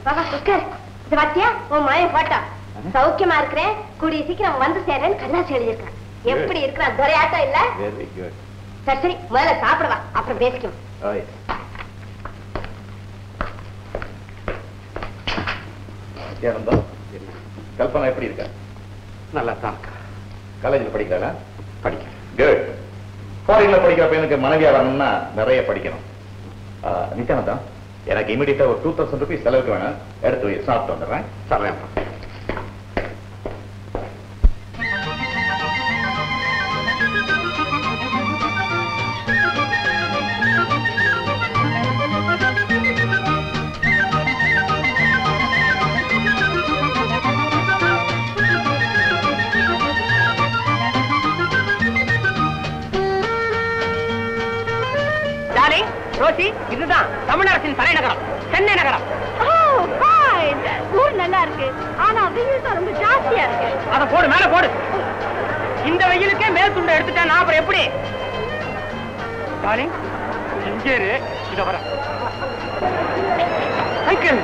இது பாத்தியா உன் மாய போட்டோ சௌக்கியமா இருக்கிறேன் கூடிய சீக்கிரம் வந்து சேர்றேன்னு கண்ணாசி எழுதியிருக்கான் எப்படி இருக்கிறான் துரையாட்டம் இல்ல சரி சரி முதல்ல சாப்பிடுவா அப்புறம் பேசிக்கும் கல்பனா எப்படி இருக்கா நல்லா தான் இருக்கா காலேஜில் படிக்கிறாளா படிக்க குட் ஃபாரின்ல படிக்கிற பையனுக்கு மனைவியா வரணும்னா நிறைய படிக்கணும் நித்யானந்தா எனக்கு இமீடியட்டா ஒரு 2000 ரூபீஸ் செலவுக்கு வேணும் எடுத்து சாப்பிட்டு வந்துடுறேன் தர்றேன் ரோசி இதுதான் தமிழரசின் தலைநகரம் சென்னை நகரம் ஊர் நல்லா இருக்கு ஆனா வெயில் தான் ரொம்ப ஜாஸ்தியா இருக்கு அத போடு மேல போடு இந்த வெயிலுக்கே மேல் துண்டை எடுத்துட்டேன் நான் அப்புறம் எப்படி டார்லிங் இங்கேரு இத வர அங்கிள்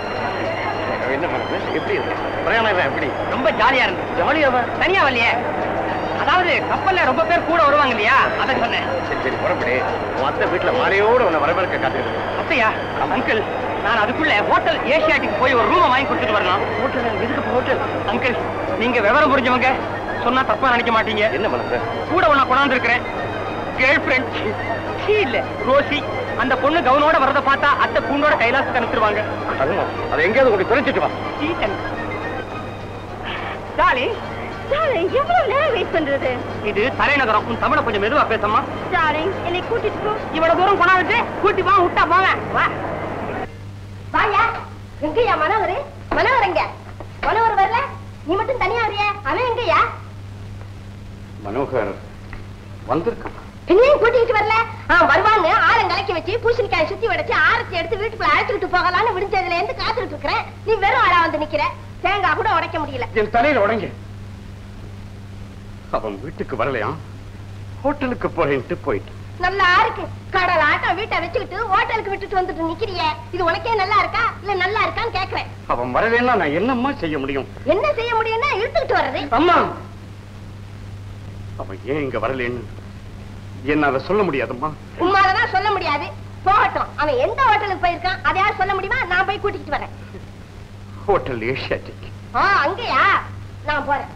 என்ன பண்ணுது எப்படி இருக்கு பிரயாணம் எப்படி ரொம்ப ஜாலியா இருக்கு ஜாலியாவா தனியா வரலையே அதாவது கப்பல்ல ரொம்ப பேர் கூட வருவாங்க இல்லையா அத சொன்னேன் சரி சரி புறப்படு மொத்த வீட்டுல மாலையோடு உன்னை வரவேற்க காத்திருக்கு அப்படியா அங்கிள் நான் அதுக்குள்ள ஹோட்டல் ஏசியாட்டிக் போய் ஒரு ரூமை வாங்கி கொடுத்துட்டு வரலாம் ஹோட்டல் எதுக்கு ஹோட்டல் அங்கிள் நீங்க விவரம் புரிஞ்சவங்க சொன்னா தப்பா நினைக்க மாட்டீங்க என்ன பண்ணுற கூட ஒண்ணா கொண்டாந்து இருக்கிறேன் கேர்ள் ஃப்ரெண்ட் இல்ல ரோசி அந்த பொண்ணு கவுனோட வரத பார்த்தா அத்தை பூண்டோட கைலாசத்துக்கு அனுப்பிடுவாங்க அதை எங்கேயாவது கொண்டு தொலைச்சிட்டு வா டாலி எவ்வளவு நேரம் வெயிட் பண்றது இது தலைநகரம் உன் தமிழ கொஞ்சம் மெதுவா பேசமா டார்லிங் என்னை கூட்டிட்டு போ இவ்வளவு தூரம் கொண்டாந்துட்டு கூட்டி வா விட்டா போவேன் வா வாயா எங்கயா மனோகர் மனோகர் எங்க மனோகர் வரல நீ மட்டும் தனியா வரியா அவன் எங்கயா மனோகர் வந்திருக்கான் என்னையும் கூட்டிட்டு வரல வருவாங்க ஆரங்கலைக்கு வச்சு பூசணிக்காய் சுத்தி உடைச்சு ஆரத்தி எடுத்து வீட்டுக்குள்ள அழைச்சிட்டு போகலான்னு விடுஞ்சதுல இருந்து காத்துட்டு இருக்கிறேன் நீ வெறும் ஆளா வந்து நிக்கிற தேங்காய் கூட உடைக்க முடியல என் தலையில உடைங்க அவன் வீட்டுக்கு வரலையா ஹோட்டலுக்கு போறேன்ட்டு போயிட்டு நல்லா இருக்கு கடல் ஆட்டம் வீட்டை வச்சுக்கிட்டு ஹோட்டலுக்கு விட்டுட்டு வந்துட்டு நிக்கிறியே இது உனக்கே நல்லா இருக்கா இல்ல நல்லா இருக்கான்னு கேக்குறேன் அவன் வரலைன்னா நான் என்னம்மா செய்ய முடியும் என்ன செய்ய முடியும்னா இழுத்துக்கிட்டு வர்றது அம்மா அவன் ஏன் இங்க வரலன்னு என்ன அதை சொல்ல முடியாதும்மா உம்மாலதான் சொல்ல முடியாது போகட்டும் அவன் எந்த ஹோட்டலுக்கு போயிருக்கான் அதையாவது சொல்ல முடியுமா நான் போய் கூட்டிட்டு வரேன் ஹோட்டல் ஏசியாட்டிக் அங்கயா நான் போறேன்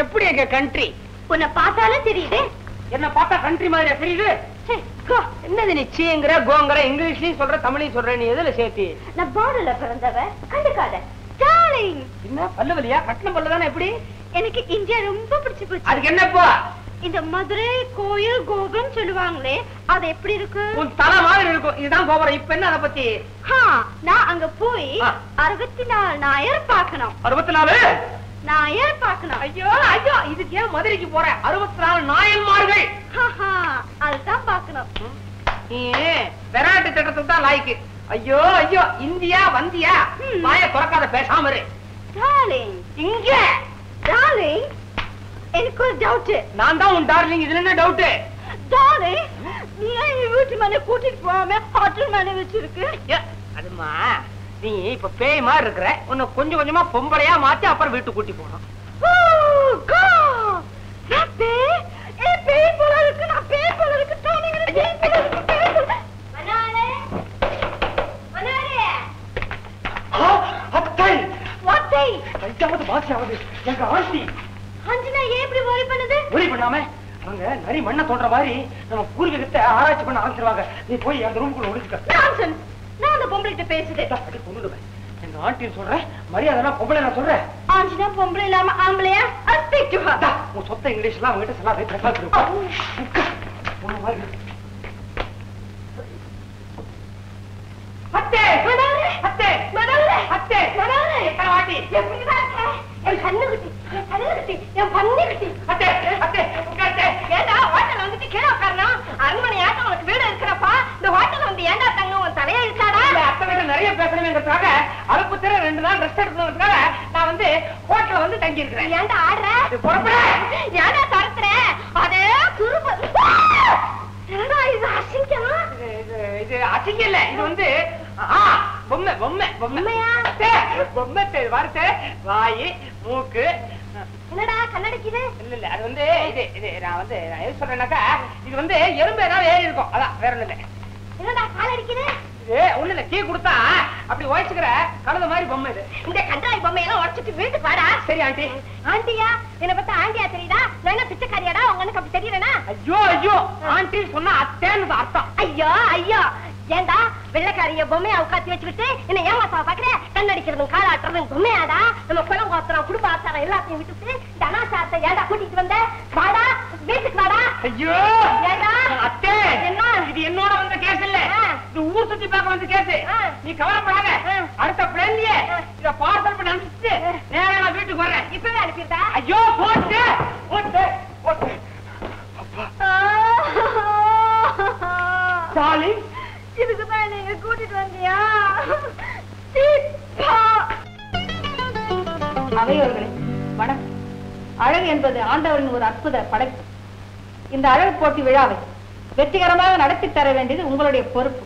எப்படி எங்க கண்ட்ரி உன்னை பார்த்தாலே தெரியுது என்ன பார்த்தா கண்ட்ரி மாதிரி தெரியுது என்னது நிச்சயங்கிற கோங்கிற இங்கிலீஷ்லயும் சொல்ற தமிழையும் சொல்ற நீ எதுல சேர்த்தி நான் பார்டர்ல பிறந்தவ கண்டுக்காத டார்லிங் என்ன பல்லவலியா கட்டணம் பல்லதானே எப்படி எனக்கு இந்தியா ரொம்ப பிடிச்சு போச்சு அதுக்கு என்னப்பா இந்த மதுரை கோயில் கோபுரம் சொல்லுவாங்களே அது எப்படி இருக்கு உன் தலை மாதிரி இருக்கும் இதுதான் கோபுரம் இப்ப என்ன அதை பத்தி நான் அங்க போய் 64,000 பார்க்கணும் 64 நாயர் பார்க்கணும் ஐயோ ஐயோ இதுக்கு ஏன் மதுரைக்கு போற 64 நாயன்மார்கள் அதுதான் பார்க்கணும் விராட்டு திட்டத்துக்கு தான் லாய்க்கு. ஐயோ ஐயோ, இந்தியா வந்தியா, வாய துறக்காத, பேசாம இரு. டார்லிங், இங்க டார்லிங், எனக்கு ஒரு டவுட். நான் தான் உன் டார்லிங், இதுல என்ன டவுட்? டார்லிங், நீ ஏன் வீட்டு மேல கூட்டிட்டு போகாம ஹோட்டல் மேல வச்சிருக்கு? அதுமா, நீ இப்ப பேய் மாதிரி இருக்கிற, உன்னை கொஞ்சம் கொஞ்சமா பொம்பளையா மாத்தி அப்புறம் வீட்டு கூட்டி போகணும். பேய் போல இருக்கு, நான் பேய் போல இருக்கு. டார்லிங், பேய் போல இருக்கு, பேய் போல. மனாலே, மனாலே. அத்தை, வாத்தை கையாவது வாசியாவது எங்க ஆண்டி. அஞ்சனா ஏன் இப்படி worry பண்ணுது? worry பண்ணாம அவங்க நரி மண்ணை தோன்ற மாதிரி நம்ம பூர்வீகத்தை ஆராய்ச்சி பண்ண ஆரம்பிச்சிருவாங்க. நீ போய் அந்த ரூமுக்குள்ள ஒளிச்சுக்க. நான்சென்ஸ். நான் அந்த பொம்பளைகிட்ட பேசுதே. அப்படி கொண்டுடுவேன். எங்க ஆண்டின்னு சொல்றேன், மரியாதை பொம்பளை நான் சொல்றேன். ஆஞ்சினா பொம்பளை இல்லாம ஆம்பளையா? I speak to her. உன் சொத்த இங்கிலீஷ்லாம் அவங்ககிட்ட சொல்லாதே, தக்காளி அத்தே, மனாலே, அத்தே, மனாலே, அத்தே, மனாலே. எத்தனை வாட்டி? எப்படிதான் இருக்க? என் கண்ணுக்குட்டி, என் கண்ணுக்குட்டி, என் பன்னிக்குட்டி. அத்தே, அத்தே, உட்கார்த்தே. ஏண்டா ஹோட்டல் வந்துட்டு கீழே உட்காரணும்? அரண்மனை ஆட்டம் உனக்கு வீடு இருக்கிறப்பா இந்த ஹோட்டல் வந்து ஏண்டா தங்க உன் தலையை இழுத்தாடா? அத்தை கிட்ட நிறைய பேசணுங்கிறதுக்காக அலுப்பு திற 2 நாள் ரெஸ்ட் எடுக்கணுங்கிறதுக்காக நான் வந்து ஹோட்டல்ல வந்து தங்கி இருக்கிறேன். ஏண்டா ஆடுற? புறப்பட. ஏண்டா தரத்துற? அதே குறும்பு. ஏண்டா இது அசிங்கமா? இது அசிங்கம் இல்ல, இது வந்து பொம்மை பொம்மை பொம்மையா? பொம்மை வார்த்தை, வாயி, மூக்கு. என்னடா கண்ணடிக்குது? இல்ல அது வந்து இது நான் எது சொல்றேன்னாக்கா, இது வந்து எறும்பு ஏதாவது ஏறி இருக்கும், அதான் வேற ஒண்ணு இல்ல. என்னடா கால் அடிக்குது? இது ஒண்ணு இல்ல, டீ கொடுத்தா அப்படி உழைச்சுக்கிற கழுத மாதிரி பொம்மை இது. இந்த கண்டாய் பொம்மையெல்லாம் உடச்சிட்டு வீட்டுக்கு வாடா. சரி ஆண்டி. ஆண்டியா? என்ன பார்த்தா ஆண்டியா தெரியுதா? நான் என்ன பிச்சைக்காரியாடா? உங்களுக்கு அப்படி தெரியலனா? ஐயோ ஐயோ, ஆண்டி சொன்னா அத்தேன்னு அர்த்தம். ஐயோ ஐயோ, ஏண்டா வெள்ளைக்காரிய பொம்மையா உட்காத்தி வச்சுக்கிட்டு என்ன ஏமாத்தா பாக்குற? கண்ணடிக்கிறதும் காலாட்டுறதும் பொம்மையாடா? நம்ம குளம் கோத்திரம் குடும்ப ஆச்சாரம் எல்லாத்தையும் விட்டுட்டு இந்த அனாச்சாரத்தை ஏண்டா கூட்டிட்டு வந்த? வாடா வீட்டுக்கு வாடா. ஐயோ ஏண்டா அத்தே, என்ன இது என்னோட வந்த கேஸ் இல்ல, இது ஊர் சுத்தி பார்க்க வந்த கேஸ். நீ கவலைப்படாத, அடுத்த பிளேன்லயே இத பார்சல் பண்ணி அனுப்பிச்சு நேரா நான் வீட்டுக்கு வரேன். இப்பவே அனுப்பிட்டா? ஐயோ போட்டு போட்டு போட்டு. டார்லிங், இதுக்குதான் நீங்க கூட்டிட்டு வந்தியா? அவையோர்களே வணக்கம். அழகு என்பது ஆண்டவரின் ஒரு அற்புத படைப்பு. இந்த அழகு போட்டி விழாவை வெற்றிகரமாக நடத்தி தர வேண்டியது உங்களுடைய பொறுப்பு.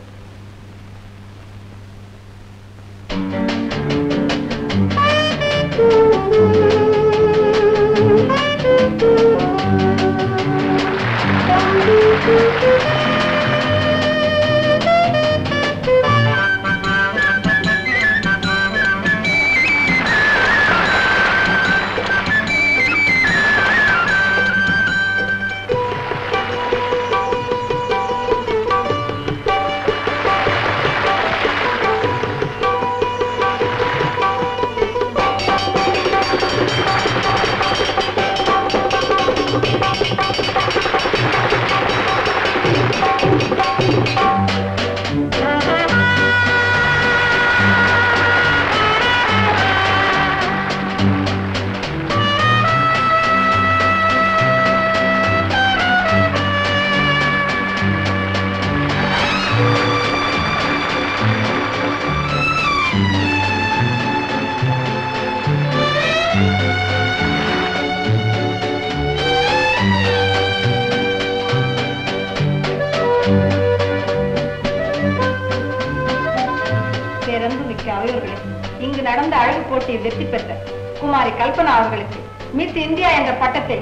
இங்கு நடந்த அழகு போட்டியில் வெற்றி பெற்ற குமாரி கல்பனா அவர்களுக்கு மிஸ் இந்தியா என்ற பட்டத்தை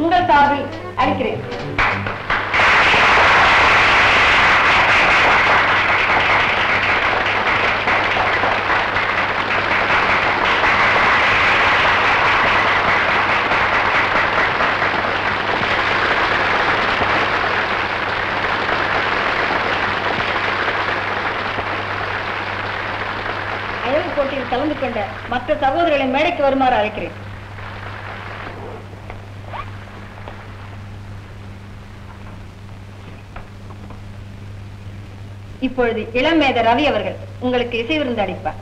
உங்கள் சார்பில் அளிக்கிறேன். அழகு போட்டியில் கலந்து கொண்ட மற்ற சகோதரர்களை மேடைக்கு வருமாறு அழைக்கிறேன். இப்பொழுது இளமேத ரவி அவர்கள் உங்களுக்கு இசை விருந்து அளிப்பார்.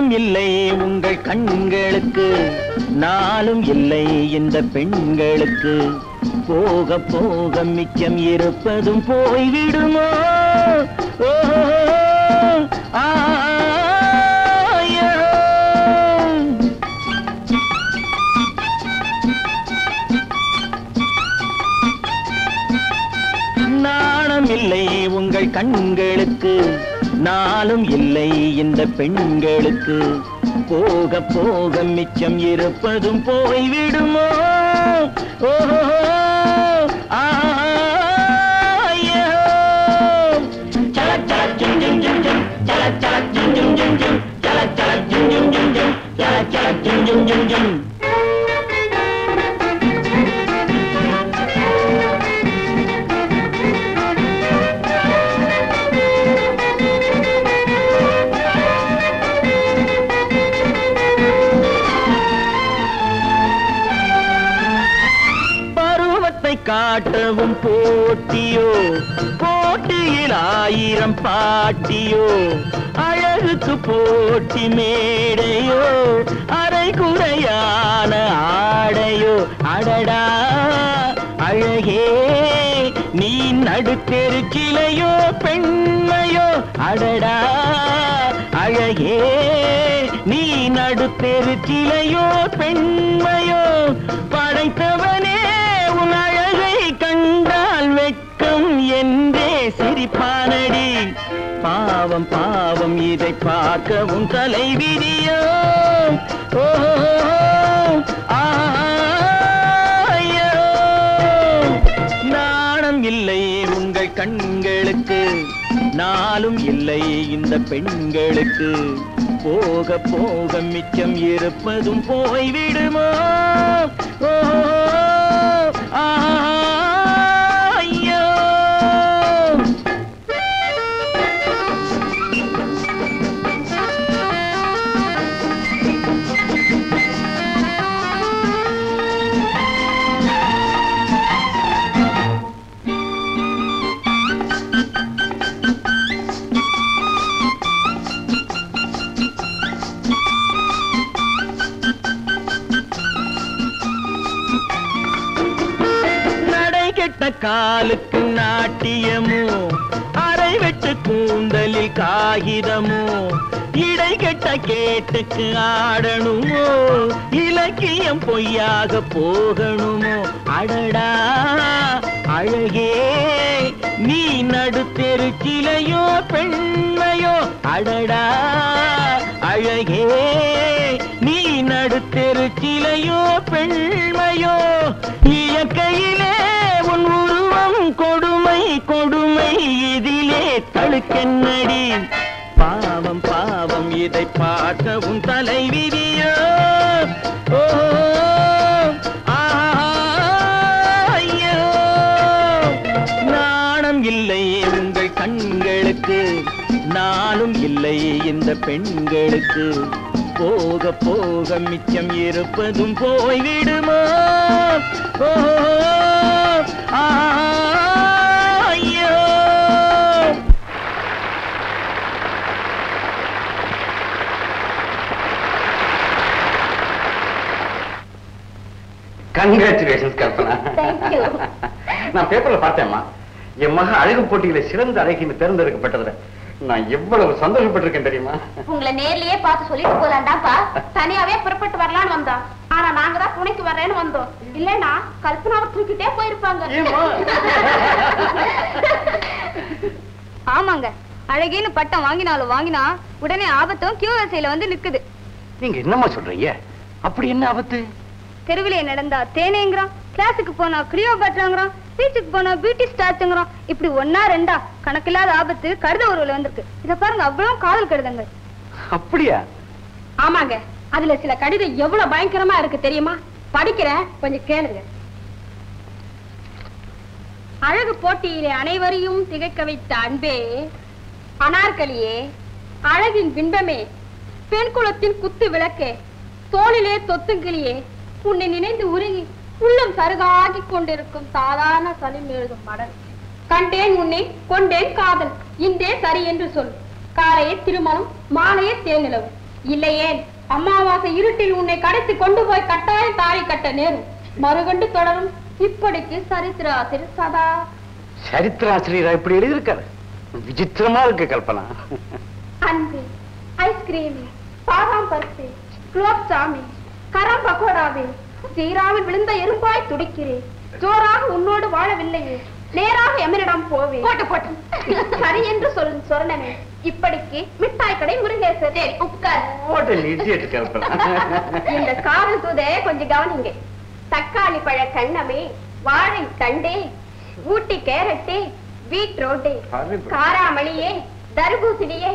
நாணம் இல்லை உங்கள் கண்களுக்கு, நாளும் இல்லை இந்த பெண்களுக்கு. போக போக மிச்சம் இருப்பதும் போய்விடுமோ? நாணம் இல்லை உங்கள் கண்களுக்கு, நாளும் இல்லை இந்த பெண்களுக்கு. போக போக மிச்சம் இருப்பதும் போய்விடுமோ? காட்டவும் போட்டியோ, போட்டியில் 1000 பாட்டியோ, அழகுக்கு போட்டி மேடையோ, அரைகுறையான ஆடையோ. அடடா அழகே நீ நடுத்தெரு கிளையோ பெண்மையோ. அடடா அழகே நீ நடுத்தெரு கிளையோ பெண்மையோ. படைத்தவனே உன் அழகை கண்டால் வெட்கம் என்றே சிரிப்பானடி. பாவம் பாவம் இதை பார்க்கவும் தலை விதியோ. நாணம் இல்லை உங்கள் கண்களுக்கு, நாளும் இல்லை இந்த பெண்களுக்கு. போக போக மிச்சம் இருப்பதும் போய்விடுமோ? ஐயோ காலுக்கு நாட்டியமோ, அரை வெட்டு கூந்தலில் காகிதமோ, இடை கெட்ட கேட்டுக்கு ஆடணுமோ, இலக்கியம் பொய்யாக போகணுமோ. அடடா அழகே நீ நடுத்தெரு கிளையோ பெண்மையோ. அடடா அழகே நீ நடுத்தெரு கிளையோ பெண்மையோ. இயற்கையிலே உன் உருவம் கொடுமை கொடுமை, இதிலே தழுக்கென்னடி. பாவம் பாவம் இதை பார்க்கவும் தலை விதியோ. ஐயோ நாணம் இல்லை உங்கள் கண்களுக்கு, நாளும் இல்லை இந்த பெண்களுக்கு. போக போக மிச்சம் இருப்பதும் போய்விடுமோ? ஐயோ கங்க்ராச்சுலேஷன்ஸ் கல்பனா. நான் பேப்பர்ல பார்த்தேம்மா, என் மக அழகு போட்டியில சிறந்த அழகின்னு தேர்ந்தெடுக்கப்பட்டதுல நான் எவ்வளவு சந்தோஷப்பட்டிருக்கேன் தெரியுமா? உங்களை நேர்லயே பார்த்து சொல்லிட்டு போலாண்டாப்பா. தனியாவே புறப்பட்டு வரலான்னு வந்தோம். ஆனா நாங்க தான் துணைக்கு வர்றேன்னு வந்தோம். இல்லன்னா கல்பனாவை தூக்கிட்டே போயிருப்பாங்க. ஆமாங்க, அழகின்னு பட்டம் வாங்கினாலும் வாங்கினா உடனே ஆபத்தும் கியூ வரிசையில வந்து நிக்குது. நீங்க என்னம்மா சொல்றீங்க? அப்படி என்ன ஆபத்து? தெருவிலே நடந்தா தேனேங்கிறான், கிளாஸுக்கு போனா கிளியோபாட்ராங்கிறான், பீச்சுக்கு போனா பியூட்டி ஸ்டார்ட்ங்கிறான். இப்படி 1 2 கணக்கில்லாத ஆபத்து கழுத உருவில் வந்திருக்கு. இத பாருங்க, அவ்வளவு காதல் கடிதங்கள். அப்படியா? ஆமாங்க, அதுல சில கடிதம் எவ்வளவு பயங்கரமா இருக்கு தெரியுமா? படிக்கிறேன், கொஞ்சம் கேளுங்க. அழகு போட்டியிலே அனைவரையும் திகைக்க வைத்த அன்பே, அனார்கலியே, அழகின் பின்பமே, பெண் குலத்தின் குத்து விளக்கே, தோளிலே தொத்துங்கிளியே, உன்னை நினைந்து உருகி உள்ளம் சருகாகி கொண்டிருக்கும் சாதாரண சலிம் எழுதும் மடல். கண்டேன் உன்னை, கொண்டேன் காதல், இன்றே சரி என்று சொல். காலையே திருமணம், மாலையே தேனிலவு. இல்லையே அமாவாசை இருட்டில் உன்னை கடத்தி கொண்டு போய் கட்டாயம் தாலி கட்ட நேரும். மறுகண்டு தொடரும். இப்படிக்கு சரித்திர ஆசிரியர் சதா. சரித்திர ஆசிரியரா இப்படி எழுதியிருக்காரு? விசித்திரமா இருக்கு கல்பனா. அன்பு, ஐஸ்கிரீம், பாதாம் பருப்பு, குலோப் ஜாமுன், கரம் பக்கோடாவே, சீராவில் விழுந்த எறும்பாய் துடிக்கிறேன். ஜோராக உன்னோடு வாழவில்லையே, நேராக எமனிடம் போவே. போட்டு போட்டு சரி என்று சொல்லும் சொரணமே. இப்படிக்கு மிட்டாய் கடை முருகேசர். சரி உட்கார். இந்த காதல் தூதே கொஞ்சம் கவனிங்க. தக்காளி பழ கண்ணமே, வாழை தண்டே, ஊட்டி கேரட்டே, பீட்ரோட்டே, காராமணியே, தர்பூசணியே,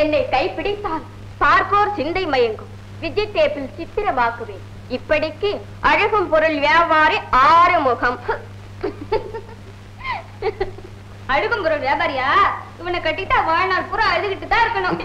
என்னை கைப்பிடித்தால் பார்ப்போர் சிந்தை மயங்கும். விஜிடேபிள் சித்திரமாக்குவேன். இப்படிக்கு அழகும் பொருள் வியாபாரி ஆறுமுகம். அழுகும் பொருள் வியாபாரியா? இவனை கட்டிட்டா வாழ்நாள் பூரா அழுதுகிட்டு தான் இருக்கணும்.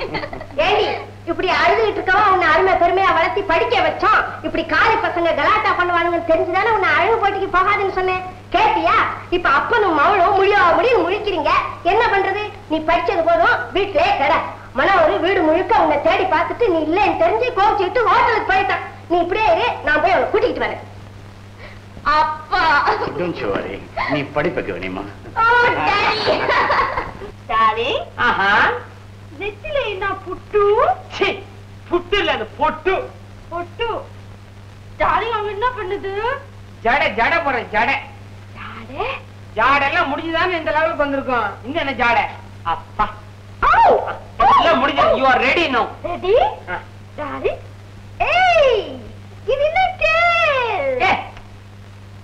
ஏடி இப்படி அழுதுகிட்டு இருக்கவா உன்னை அருமை பெருமையா வளர்த்தி படிக்க வச்சோம். இப்படி காலை பசங்க கலாட்டா பண்ணுவானுங்கன்னு தெரிஞ்சுதானே உன்னை அழுகு போட்டிக்கு போகாதுன்னு சொன்னேன். கேட்டியா? இப்ப அப்பனும் மவளும் முடியும் முழிக்கிறீங்க. என்ன பண்றது? நீ படிச்சது போதும், வீட்டிலே கடை. மனோரு வீடு முழுக்க உன்னை தேடி பார்த்துட்டு நீ இல்லைன்னு தெரிஞ்சு கோபிச்சுட்டு ஹோட்டலுக்கு போயிட்டான். நீ இப்படியே இரு, நான் போய் அவனை கூட்டிகிட்டு வரேன். அப்பா நீ படிப்பக்க வேணுமா? நெத்தில என்ன புட்டு? புட்டு இல்ல, அது பொட்டு. பொட்டு டார்லிங். அவங்க என்ன பண்ணுது? ஜட போறேன். ஜட ஜாடெல்லாம் முடிஞ்சுதானே இந்த லெவலுக்கு வந்திருக்கோம். இந்த என்ன ஜாட? அப்பா எல்லாம் முடிஞ்சது. You are ready no. Ready darling. ஏய் இது என்ன கேள்?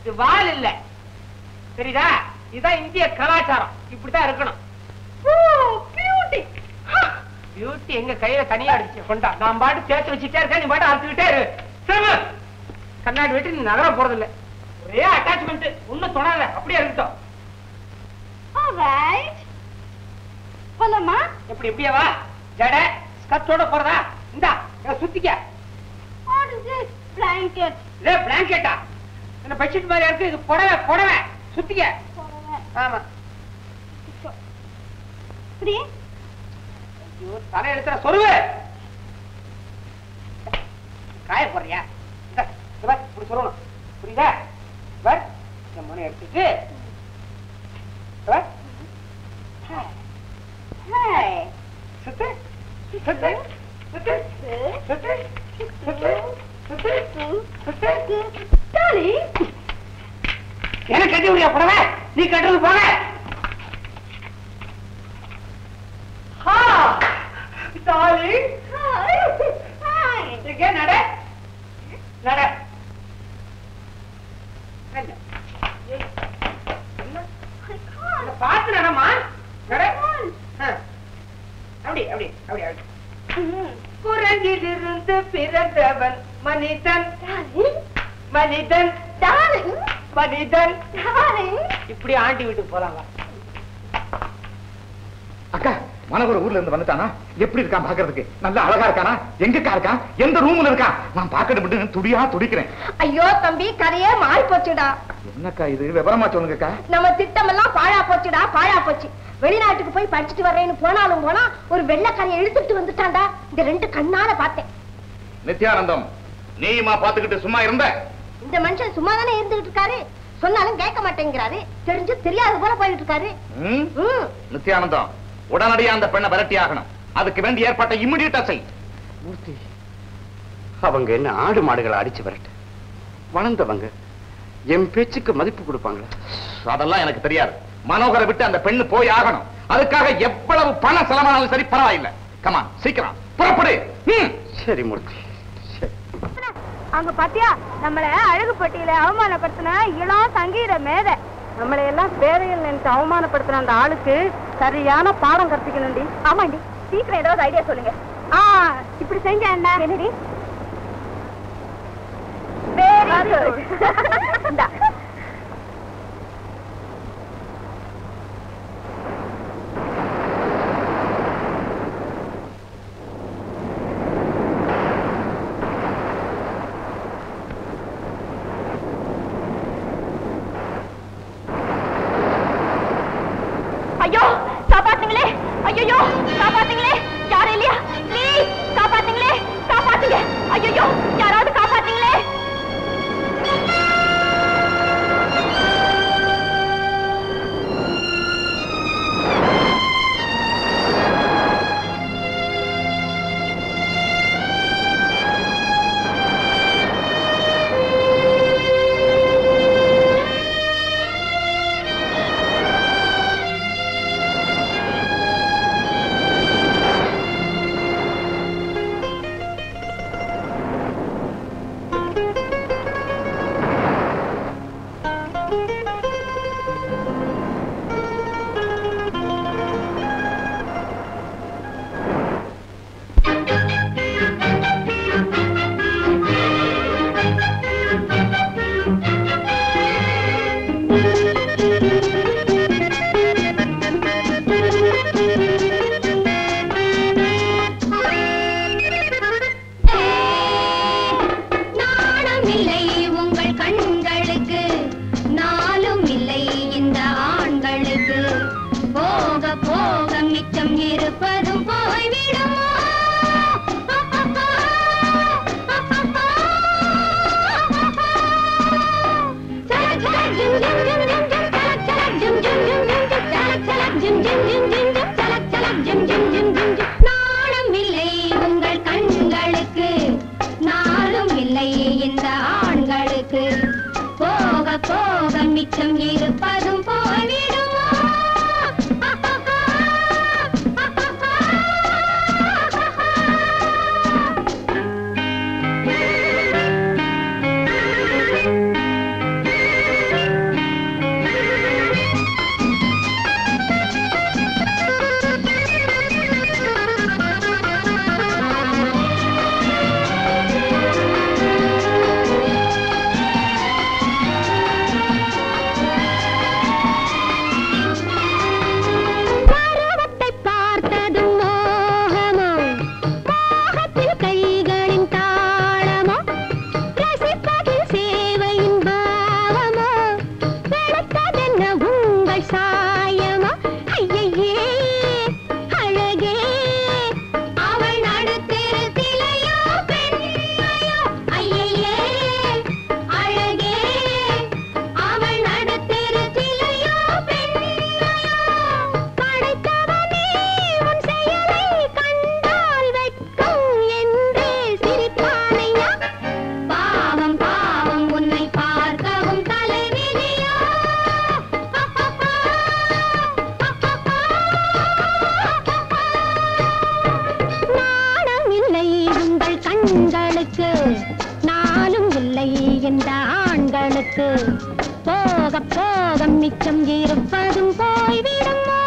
இது வால் இல்ல, சரிதா? இதுதான் இந்திய கலாச்சாரம். இப்படித்தான் இருக்கணும். பியூட்டி பியூட்டி எங்க கையில தனியா அடிச்சு கொண்டா. நான் பாட்டு சேர்த்து வச்சுட்டே இருக்கேன், நீ பாட்டு அறுத்துக்கிட்டே இரு. கண்ணாடி விட்டு நீ நகர போறது இல்ல. ஒரே அட்டாச்மெண்ட். ஒண்ணும் தொடாத, அப்படியே இருக்கட்டும். போலாமா? எப்படி இப்படியே வா. ஜட ஸ்கர்ட்டோட போறதா? இந்தா சுத்திக்க. பிளாங்கெட். இதே பிளாங்கெட்டா? என்ன பெட்ஷீட் மாதிரி இருக்கு? இது புடவை. சுத்திக்க. ஆமா. தலை எடுத்துற சொருவு. காய போறியா? இப்படி சொல்லணும், புரியுதா? மனை எடுத்துட்டு சுத்து சுத்து சுத்து சுத்து சுத்து சுத்து சுத்து. எனக்கு கட்டி விடியா புடவை? நீ கட்டுறது போக. நட நட. பார்த்து நடமா. நட. அப்படி அப்படி அப்படி அப்படி. குரங்கிலிருந்து பிறந்தவன் மனிதன். மனிதன் மனிதன். இப்படி ஆண்டி வீட்டுக்கு போலாங்க. அக்கா, மனோகர் ஊர்ல இருந்து வந்துட்டானா? எப்படி இருக்கான் பாக்குறதுக்கு? நல்லா அழகா இருக்கானா? எங்கக்கா இருக்கான்? எந்த ரூம்ல இருக்கான்? நான் பாக்கணும் துடியா துடிக்கிறேன். ஐயோ தம்பி, கதையே மாறி போச்சுடா. என்னக்கா இது? விவரமா சொல்லுங்கக்கா. நம்ம திட்டம் எல்லாம் பாழா போச்சுடா, பாழா போச்சு. வெளிநாட்டுக்கு போய் படிச்சுட்டு வர்றேன்னு போனாலும் போனா ஒரு வெள்ளைக்காரியை இழுத்துட்டு வந்துட்டான்டா. இந்த ரெண்டு கண்ணால பார்த்தேன். நித்யானந்தம், நீயுமா பாத்துக்கிட்டு சும்மா இருந்த? இந்த மனுஷன் சும்மா தானே இருந்துகிட்டு இருக்காரு. சொன்னாலும் கேட்க மாட்டேங்கிறாரு. தெரிஞ்சு தெரியாது போல போயிட்டு இருக்காரு. நித்யானந்தம், உடனடியா அந்த பெண்ணை விரட்டி ஆகணும். அதுக்கு வேண்டிய ஏற்பாட்டை இம்மிடியேட்டா செய். மூர்த்தி, அவங்க என்ன ஆடு மாடுகளை அடிச்சு விரட்டு? வளர்ந்தவங்க என் பேச்சுக்கு மதிப்பு கொடுப்பாங்களா? அதெல்லாம் எனக்கு தெரியாது. மனோகரை விட்டு அந்த பெண்ணு போய் ஆகணும். அதுக்காக எவ்வளவு பணம் செலவானாலும் சரி, பரவாயில்லை. கமான், சீக்கிரம் புறப்படு. சரி மூர்த்தி. அங்க பாத்தியா, நம்மள அழகு போட்டியில அவமானப்படுத்தின இளம் சங்கீத மேதை. நம்மளை எல்லாம் பேரையில் நினைச்சு அவமானப்படுத்தின அந்த ஆளுக்கு சரியான பாடம் கற்பிக்கணும்டி. ஆமாண்டி, சீக்கிரம் ஏதாவது ஐடியா சொல்லுங்க. இப்படி செஞ்ச என்ன? என்னடி? Very good. ஐயோ காப்பாத்துங்களே, ஐயோ காப்பாத்துங்களே, யாரும் இல்லையா? ப்ளீஸ் காப்பாத்துங்களே, இந்த ஆண்களுக்கு போக போக மிச்சம் இருப்பதும் போய்விடுமா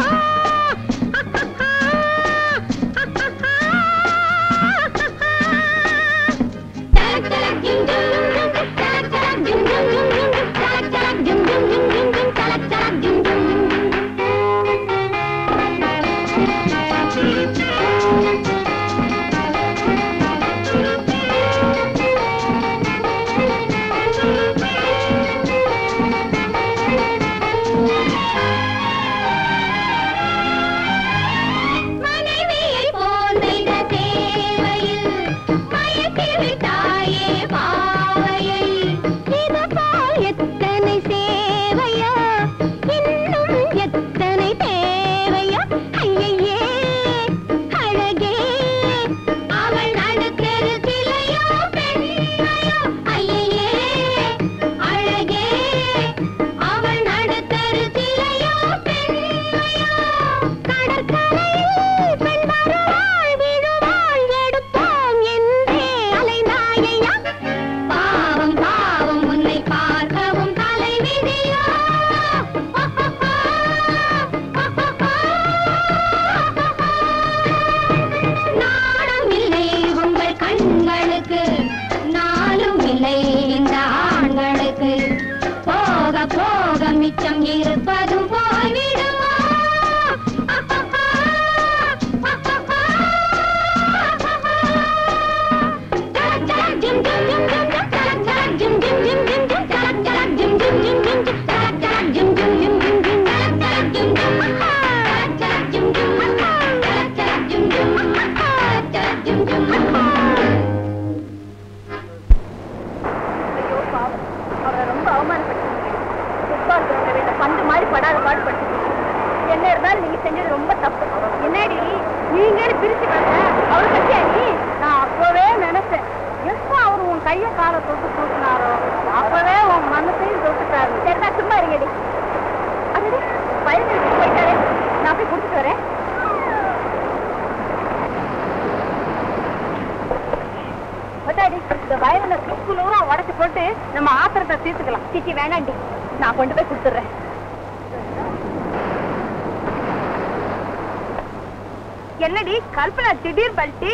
என்னடி கல்பனா திடீர் பல்டி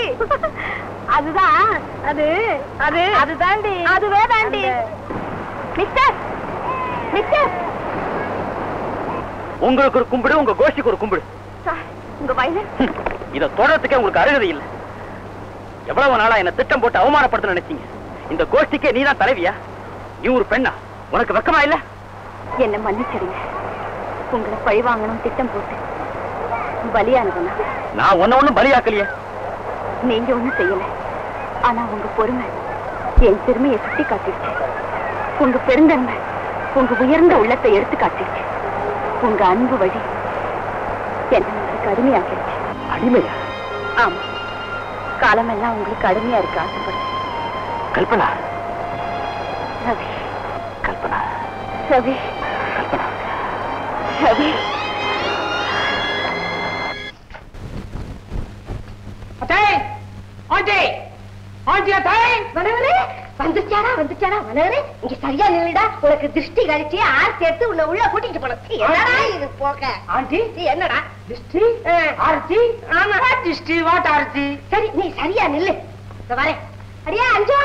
அதுதான் அதுதாண்டி அதுவே தாண்டி மிஸ்டர் மிஸ்டர் உங்களுக்கு ஒரு கும்பிடு உங்க கோஷ்டிக்கு ஒரு கும்பிடு உங்க வயலன் இத தொடரத்துக்கே உங்களுக்கு அருகதை இல்லை எவ்வளவு நாளா என்ன திட்டம் போட்டு அவமானப்படுத்த நினைச்சீங்க இந்த கோஷ்டிக்கே நீதான் தலைவியா நீ ஒரு பெண்ணா உனக்கு வெக்கமா இல்ல என்ன மன்னிச்சிடுங்க உங்களை பழி வாங்கணும் திட்டம் போட்டு பலியானதுனா நான் ஒன்னும் பலியாக்கலையே நீங்க ஒண்ணும் செய்யல ஆனா உங்க பொறுமை என் பெருமையை சுட்டி காட்டிடுச்சு உங்க பெருந்தன்மை உங்க உயர்ந்த உள்ளத்தை எடுத்து காட்டிடுச்சு உங்க அன்பு வழி என்ன உங்களுக்கு அடிமையாக்கிடுச்சு அடிமையா ஆமா காலமெல்லாம் உங்களுக்கு அடிமையா இருக்க ஆசைப்படுறேன் கல்பனா ரவி கல்பனா ரவி கல்பனா ரவி வந்துச்சாடா மனோரே இங்க சரியா நில்லுடா உனக்கு திருஷ்டி கழிச்சு ஆர் சேர்த்து உன்னை உள்ள கூட்டிட்டு போனது என்னடா இது போக ஆண்டி என்னடா திருஷ்டி ஆர்த்தி ஆமா திருஷ்டி வாட் ஆர்த்தி சரி நீ சரியா நில்லு வரேன் அடியா அஞ்சு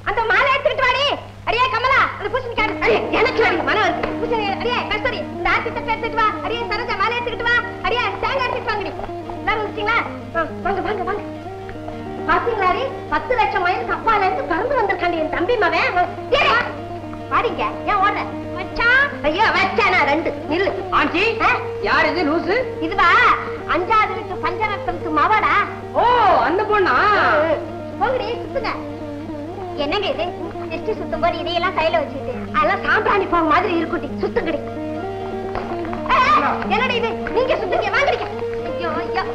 அந்த மாலை எடுத்துக்கிட்டு வாடி அடியா கமலா அந்த பூசணி காடு அடியே எனக்கு மனம் இருக்கு பூசணி அடியே கஸ்தூரி இந்த ஆர்த்தி தட்டை எடுத்துட்டு வா அடியே சரோஜா மாலை எடுத்துக்கிட்டு வா அடியே தேங்காய் எடுத்துட்டு வாங்கடி எல்லாரும் வந்துட்டீங்களா வாங்க வாங்க வாங்க பாத்தீங்களாரி 10 லட்சம் மைலுக்கு அப்பால இருந்து பறந்து வந்திருக்காண்டி என் தம்பி மவன் பாடிங்க ஏன் ஓடுற வச்சான் ஐயோ வச்சானா 2 நில்லு ஆண்டி யார் இது லூசு இதுவா 5வது வீட்டு பஞ்சரத்தனுக்கு மவடா ஓ அந்த பொண்ணா போங்கடி சுத்துங்க என்னங்க இது திருஷ்டி சுத்தும் போது இதையெல்லாம் கையில வச்சுட்டு அதெல்லாம் சாம்பிராணி போக மாதிரி இருக்குட்டி சுத்துங்கடி என்னடி இது நீங்க சுத்துங்க வாங்கடிக்க ஐயோ ஐயோ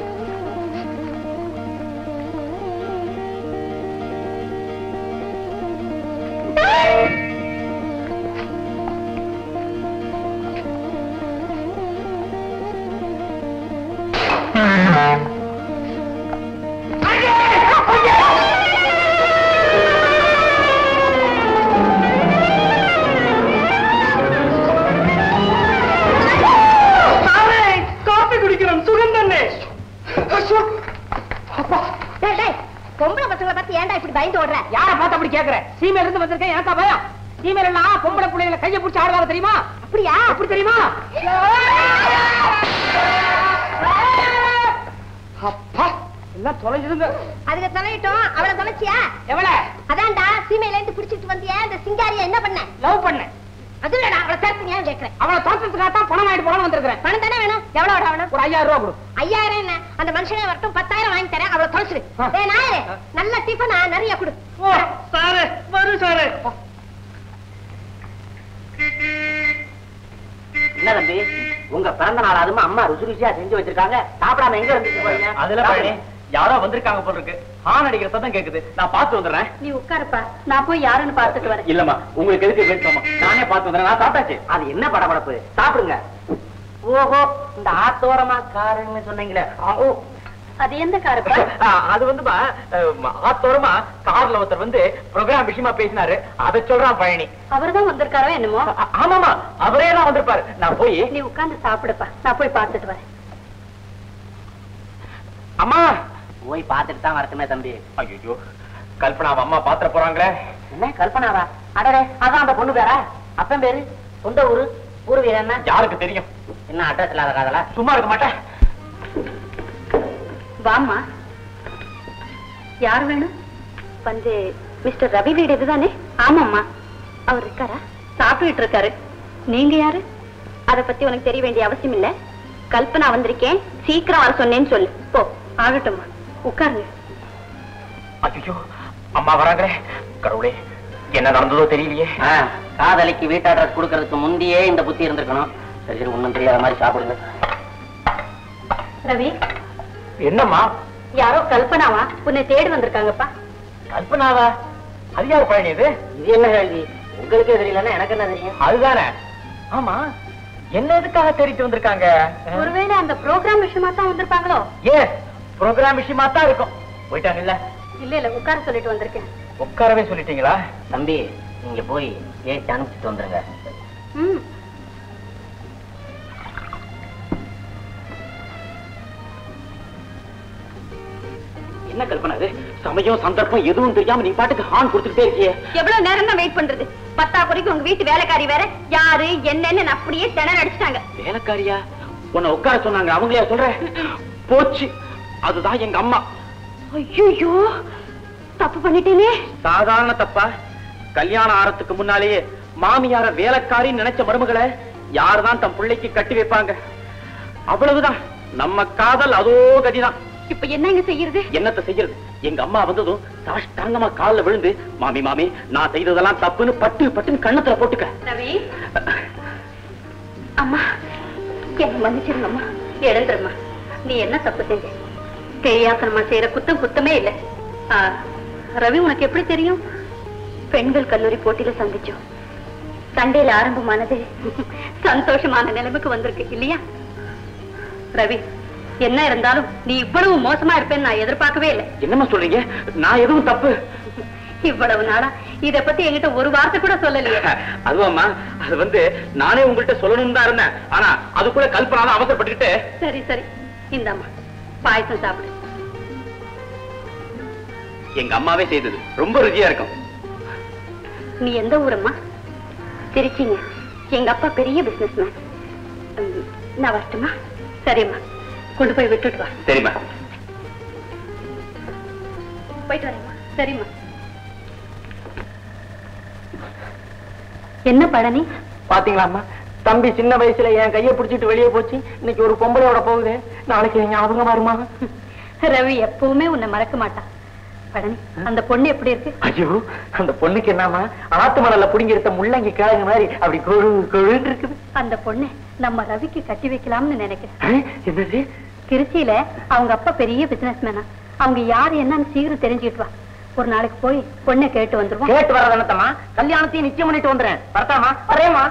பொம்பளை பசங்களை பார்த்து ஏன்டா இப்படி பயந்து ஓடுற? யார பார்த்து அப்படி கேக்குற? சீமையில இருந்து வந்திருக்கேன், எனக்கா பயம்? சீமையில எல்லாம் பொம்பளை பிள்ளைகளை கையை பிடிச்சி ஆடுவாங்க தெரியுமா? அப்படியா? அப்படி தெரியுமா? அப்பா எல்லாம் தொலைஞ்சிருங்க. அதுக்கு தொலையிட்டோம். அவளை தொலைச்சியா? எவ்வளவு? அதான்டா சீமையில இருந்து பிடிச்சிட்டு வந்தியா அந்த சிங்காரியா என்ன பண்ண? லவ் பண்ண. அது இல்லடா, அவளை சேர்த்துனியா கேட்கிறேன். அவளை தோற்றத்துக்காகத்தான் பணம் வாங்கிட்டு போகணும் வந்திருக்கிறேன். பணம் தானே வேணும்? எவ்வளவு வேணும்? ஒரு 5000 ரூபாய் கொடு. 5000 என்ன? அந்த மனுஷனே வரட்டும், 10,000 வாங்கி தரேன். அவளை தொலைச்சிரு. ஏய் நாயே, நல்ல டிஃபனா நிறைய கொடு. ஓ சாரு வரும் சாரு. என்ன தம்பி, உங்க பிறந்த நாள் அதுமா அம்மா ருசி ருசியா செஞ்சு வச்சிருக்காங்க, சாப்பிடாம எங்க இருந்து போறீங்க? அதுல பழனி யாரோ வந்திருக்காங்க போல இருக்கு. ஹார்ன் அடிக்கிற சத்தம் கேக்குது, நான் பார்த்து வந்துடுறேன். நீ உட்காருப்பா, நான் போய் யாருன்னு பார்த்துட்டு வரேன். இல்லம்மா, உங்களுக்கு எதுக்கு வேணுமா? நானே பார்த்து வந்துடுறேன். நான் சாப்பிட்டாச்சு. அது என்ன படபடப்பு? சாப்பிடுங்க. ஓஹோ, இந்த ஆத்தோரமா காருன்னு சொன்னீங்களே, அது எந்த காருப்பா? அது வந்துமா ஆத்தோரமா கார்ல ஒருத்தர் வந்து ப்ரோக்ராம் விஷயமா பேசினாரு, அதை சொல்றான் பழனி. அவர்தான் வந்திருக்காரோ என்னமோ. ஆமாமா, அவரே தான் வந்திருப்பாரு. நான் போய் நீ உட்கார்ந்து சாப்பிடுப்பா, நான் போய் பார்த்துட்டு வரேன். அம்மா போய் பார்த்துட்டு தான் வரட்டுமே தம்பி. ஐயோ, கல்பனா அம்மா பாத்திர போறாங்களே. என்ன கல்பனாவா? அடரே, அதான் அந்த பொண்ணு பேரா? அப்பன் பேரு, சொந்த ஊரு, பூர்வீகம் என்ன? யாருக்கு தெரியும்? என்ன அட்ரஸ் இல்லாத காதலா? சும்மா இருக்க மாட்டேன். வாமா, யார் வேணும்? வந்து மிஸ்டர் ரவி வீடு இதுதானே? ஆமாம்மா. அவர் இருக்காரா? சாப்பிட்டுட்டு இருக்காரு. நீங்க யாரு? அத பத்தி உனக்கு தெரிய வேண்டிய அவசியம் இல்ல. கல்பனா வந்திருக்கேன், சீக்கிரம் வர சொன்னேன்னு சொல்லு. போ. ஆகட்டும்மா, உட்காருங்க. ஐயோ, அம்மா வராங்களே. கடவுளே, என்ன நடந்ததோ தெரியலையே. காதலிக்கு வீட்டு அட்ரஸ் கொடுக்கறதுக்கு முந்தையே இந்த புத்தி இருந்திருக்கணும். சரி சரி, ஒண்ணும் தெரியாத மாதிரி சாப்பிடுங்க. ரவி, என்னம்மா? யாரோ கல்பனாவா உன்னை தேடி வந்திருக்காங்கப்பா. கல்பனாவா? அது யாரு பழனி? இது இது என்ன கேள்வி? உங்களுக்கே தெரியலன்னா எனக்கு என்ன தெரியும்? அதுதானே. ஆமா, என்ன எதுக்காக தேடிட்டு வந்திருக்காங்க? ஒருவேளை அந்த ப்ரோக்ராம் விஷயமா தான் வந்திருப்பாங்களோ? ஏ, ப்ரோக்ராம் விஷயமா தான் இருக்கும். போயிட்டாங்கல்ல? இல்ல இல்ல, உட்கார சொல்லிட்டு வந்திருக்கேன். உட்காரவே சொல்லிட்டீங்களா? தம்பி, நீங்க போய் ஏற்றி அனுப்பிச்சுட்டு வந்துருங்க. ம். என்ன கல்பனா இது? சமயம் சந்தர்ப்பம் எதுவும் தெரியாம நீ பாட்டுக்கு ஹார்ன் கொடுத்துட்டே இருக்கியே. எவ்வளவு நேரம் தான் வெயிட் பண்றது? 10 உங்க வீட்டு வேலைக்காரி வேற யாரு என்னன்னு அப்படியே திணற அடிச்சிட்டாங்க. வேலைக்காரியா? உன்னை உட்கார சொன்னாங்க, அவங்களையா சொல்ற? போச்சு, அதுதான் எங்க அம்மா. ஐயோ, தப்பு பண்ணிட்டேனே. சாதாரண தப்பா? கல்யாணம் ஆறதுக்கு முன்னாலேயே மாமியார வேலைக்காரின்னு நினைச்ச மருமகளை யாருதான் தன் பிள்ளைக்கு கட்டி வைப்பாங்க? அவ்வளவுதான். நம்ம காதல் அதோ கதிதான். இப்ப என்னங்க செய்யறது? என்னத்த செய்யறது? எங்க அம்மா வந்ததும் சாஷ்டாங்கமா கால்ல விழுந்து, மாமி மாமி, நான் செய்ததெல்லாம் தப்புன்னு பட்டு பட்டுன்னு கண்ணத்துல போட்டுக்க. ரவி, அம்மா என்ன மன்னிச்சிருங்கம்மா, எழுந்துருமா. நீ என்ன தப்பு செஞ்ச? தெரியாதனமா செய்யற குத்தம் குத்தமே இல்ல. ரவி, உனக்கு எப்படி தெரியும்? பெண்கள் கல்லூரி போட்டியில சந்திச்சோம். சண்டையில ஆரம்பமானது சந்தோஷமான நிலைமைக்கு வந்திருக்கு இல்லையா? ரவி, என்ன இருந்தாலும் நீ இவ்வளவு மோசமா இருப்பேன்னு நான் எதிர்பார்க்கவே இல்லை. என்னம்மா சொல்றீங்க? நான் எதுவும் தப்பு. இவ்வளவு நாளா இத பத்தி என்கிட்ட ஒரு வார்த்தை கூட சொல்லலையே. அதுவாம்மா, அது வந்து நானே உங்கள்கிட்ட சொல்லணும்னு தான் இருந்தேன். ஆனா அதுக்குள்ள கல்பனா அவசரப்பட்டுக்கிட்டு. சரி சரி, இந்தாம்மா பாயசம் சாப்பிடு. எங்க அம்மாவே செய்தது ரொம்ப ருசியா இருக்கும். நீ எந்த ஊரம்மா? திருச்சிங்க. எங்க அப்பா பெரிய பிசினஸ் மேன். நான் வரட்டுமா? சரிம்மா, கொண்டு போய் விட்டுட்டு வா. சரிம்மா. போயிட்டு வரேம்மா. சரிம்மா. என்ன பழனி? பாத்தீங்களாம்மா, தம்பி சின்ன வயசுல என் கையை பிடிச்சிட்டு வெளியே போச்சு. இன்னைக்கு ஒரு பொம்பளையோட போகுது. நாளைக்கு ஞாபகமா வருமா? ரவி எப்பவுமே உன்னை மறக்க மாட்டான். பழனி, அந்த பொண்ணு எப்படி இருக்கு? ஐயோ, அந்த பொண்ணுக்கு என்னமா, ஆத்து மணல்ல புடிங்கி எடுத்த முள்ளங்கி கிழங்கு மாதிரி அப்படி கொழு கொழுன்னு இருக்குது. அந்த பொண்ணு நம்ம ரவிக்கு கட்டி வைக்கலாம்னு நினைக்கிறேன். என்னது? திருச்சியில அவங்க அப்பா பெரிய பிசினஸ் மேனா. அவங்க யாரு என்னன்னு சீக்கிரம் தெரிஞ்சுக்கிட்டு வா. ஒரு நாளைக்கு போய் பொண்ணை கேட்டு வந்துருவோம். கேட்டு வர்றது என்னத்தம்மா, கல்யாணத்தையும் நிச்சயம் பண்ணிட்டு வந்துறேன். வரட்டாமா? வரேம்மா.